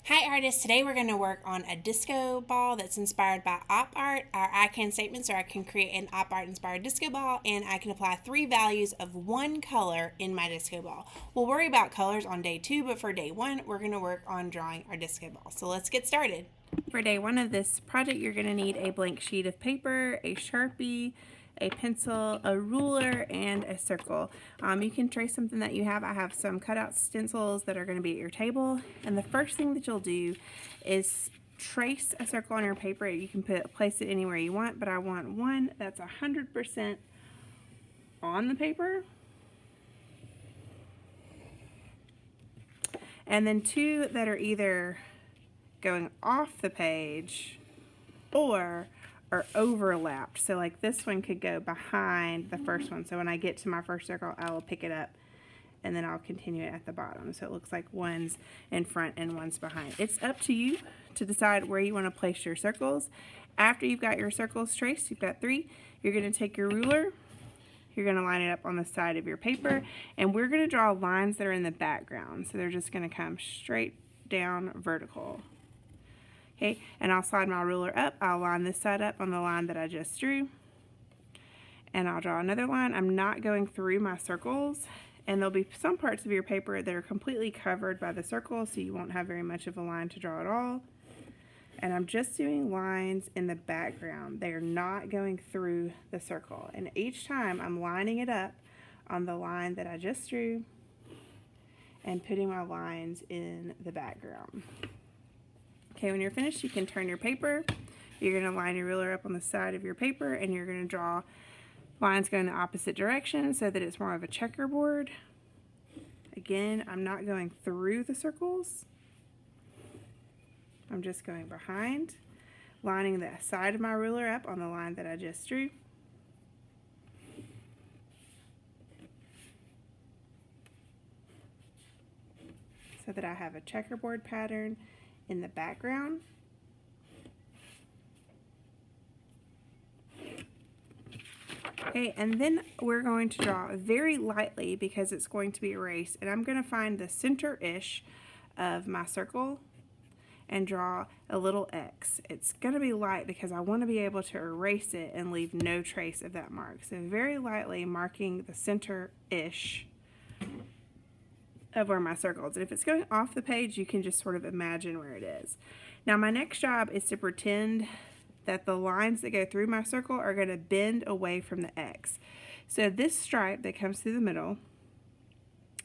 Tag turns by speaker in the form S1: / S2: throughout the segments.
S1: Hi artists, today we're going to work on a disco ball that's inspired by op art. Our I can statements are I can create an op art inspired disco ball and I can apply 3 values of one color in my disco ball. We'll worry about colors on day 2, but for day 1 we're going to work on drawing our disco ball. So let's get started. For day 1 of this project you're going to need a blank sheet of paper, a Sharpie, a pencil, a ruler, and a circle. You can trace something that you have. I have some cutout stencils that are going to be at your table. And the first thing that you'll do is trace a circle on your paper. You can place it anywhere you want, but I want one that's 100% on the paper. And then 2 that are either going off the page or are overlapped. So like this one could go behind the first one. So when I get to my first circle, I will pick it up and then I'll continue it at the bottom. So it looks like one's in front and one's behind. It's up to you to decide where you want to place your circles. After you've got your circles traced, you've got 3, you're going to take your ruler, you're going to line it up on the side of your paper, and we're going to draw lines that are in the background. So they're just going to come straight down vertical. Okay, and I'll slide my ruler up. I'll line this side up on the line that I just drew. And I'll draw another line. I'm not going through my circles. And there'll be some parts of your paper that are completely covered by the circle, so you won't have very much of a line to draw at all. And I'm just doing lines in the background. They are not going through the circle. And each time I'm lining it up on the line that I just drew and putting my lines in the background. Okay, when you're finished, you can turn your paper. You're going to line your ruler up on the side of your paper, and you're going to draw lines going the opposite direction so that it's more of a checkerboard. Again, I'm not going through the circles. I'm just going behind, lining the side of my ruler up on the line that I just drew. So that I have a checkerboard pattern in the background. Okay, and then we're going to draw very lightly because it's going to be erased, and I'm going to find the center-ish of my circle and draw a little X. It's going to be light because I want to be able to erase it and leave no trace of that mark. So very lightly marking the center-ish of where my circle is. And if it's going off the page, you can just sort of imagine where it is. Now my next job is to pretend that the lines that go through my circle are going to bend away from the X. So this stripe that comes through the middle,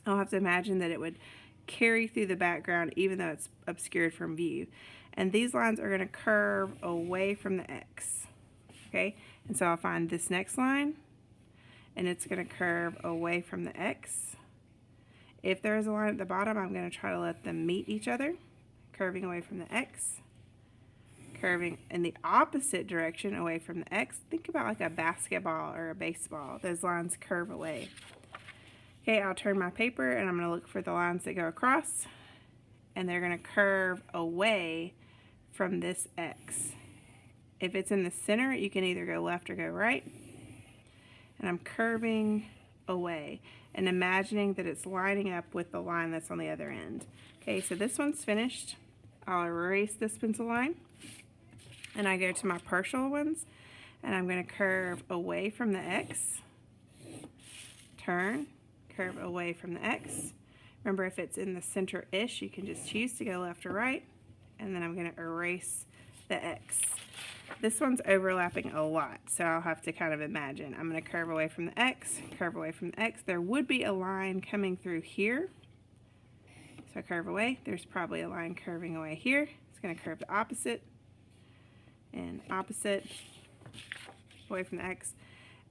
S1: I'll have to imagine that it would carry through the background even though it's obscured from view. And these lines are going to curve away from the X. Okay, and so I'll find this next line and it's going to curve away from the X. If there is a line at the bottom, I'm going to try to let them meet each other, curving away from the X, curving in the opposite direction away from the X. Think about like a basketball or a baseball. Those lines curve away. Okay, I'll turn my paper and I'm going to look for the lines that go across, and they're going to curve away from this X. If it's in the center, you can either go left or go right. And I'm curving away and imagining that it's lining up with the line that's on the other end. Okay, so this one's finished. I'll erase this pencil line and I go to my partial ones and I'm going to curve away from the X, turn, curve away from the X. Remember, if it's in the center-ish, you can just choose to go left or right, and then I'm going to erase the X. This one's overlapping a lot, so I'll have to kind of imagine. I'm going to curve away from the X, curve away from the X. There would be a line coming through here. So I curve away. There's probably a line curving away here. It's going to curve the opposite and opposite away from the X.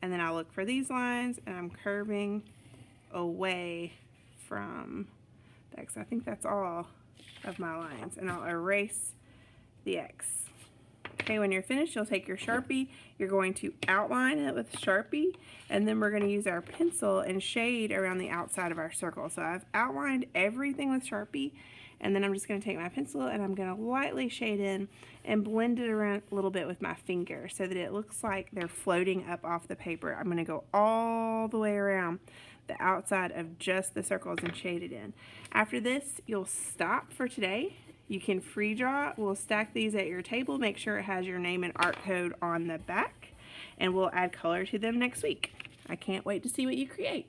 S1: And then I'll look for these lines, and I'm curving away from the X. I think that's all of my lines, and I'll erase the X. Okay, when you're finished, you'll take your Sharpie, you're going to outline it with Sharpie, and then we're going to use our pencil and shade around the outside of our circle. So I've outlined everything with Sharpie, and then I'm just going to take my pencil and I'm going to lightly shade in and blend it around a little bit with my finger so that it looks like they're floating up off the paper. I'm going to go all the way around the outside of just the circles and shade it in. After this, you'll stop for today. You can free draw. We'll stack these at your table. Make sure it has your name and art code on the back. And we'll add color to them next week. I can't wait to see what you create.